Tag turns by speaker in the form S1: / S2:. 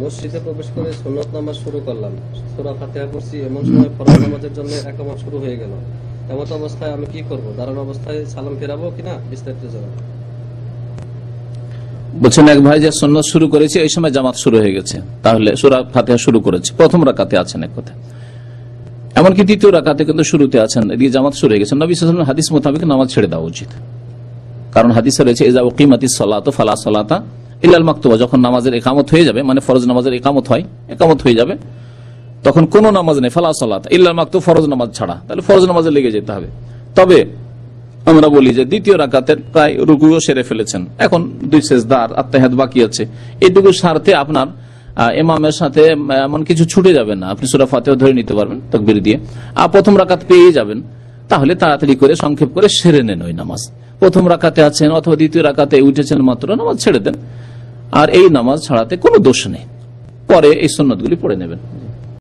S1: মসজিদে প্রবেশ করে সুন্নত নামাজ শুরু করলাম, সূরা ফাতিহা পড়ছি, এমন সময় ফরজ নামাজের জন্য একামত শুরু হয়ে গেল। এমন অবস্থায় আমি কি করব? দাঁড়ানো অবস্থায় সালাম ফেরাবো কিনা, বিস্তারিত জানাবো।
S2: বলছেন এক ভাই যে সুন্নত শুরু করেছে, এই সময় জামাত শুরু হয়ে গেছে, তাহলে সূরা ফাতিহা শুরু করেছে, প্রথম রাকাতে আছেন এক কথা, এমনকি দ্বিতীয় রাকাতে কিন্তু শুরুতে আছেন, এদিকে জামাত শুরু হয়ে গেছে, নবী সাল্লাল্লাহু আলাইহি ওয়াসাল্লাম হাদিস মোতাবেক নামাজ ছেড়ে দেওয়া উচিত। কারণ হাদিসে রয়েছে ইযা উকিমাতিস সালাতু ফালা সালাতা ইল্লাল মাকতুবা, যখন নামাজের ইকামত হয়ে যাবে, মানে ফরজ নামাজের ইকামত হয়ে যাবে, তখন কোন নামাজ নেই, ফালা সালাতা ইল্লাল মাকতুব, ফরজ নামাজ ছাড়া, তাহলে ফরজ নামাজে লেগে যেতে হবে। তবে আমরা বলি যে দ্বিতীয় রাকাতের প্রায় রুকুও সেরে ফেলেছেন, এখন 2 সিজদা আর আত্তাহিয়াত বাকি আছে, এইটুকু সারতে আপনার ইমামের সাথে এমন কিছু ছুটে যাবে না, আপনি সূরা ফাতিহা ধরে নিতে পারবেন তাকবীর দিয়ে, আর প্রথম রাকাত পেয়ে যাবেন, তাহলে তাড়াতাড়ি করে সংক্ষেপ করে সেরে নেন ওই নামাজ। প্রথম রাকাতে আছেন অথবা দ্বিতীয় রাকাতে উঠেছেন মাত্র, নামাজ ছেড়ে দেন, আর এই নামাজ ছাড়াতে কোনো দোষ নেই, পরে এই সুন্নতগুলি পড়ে নেবেন।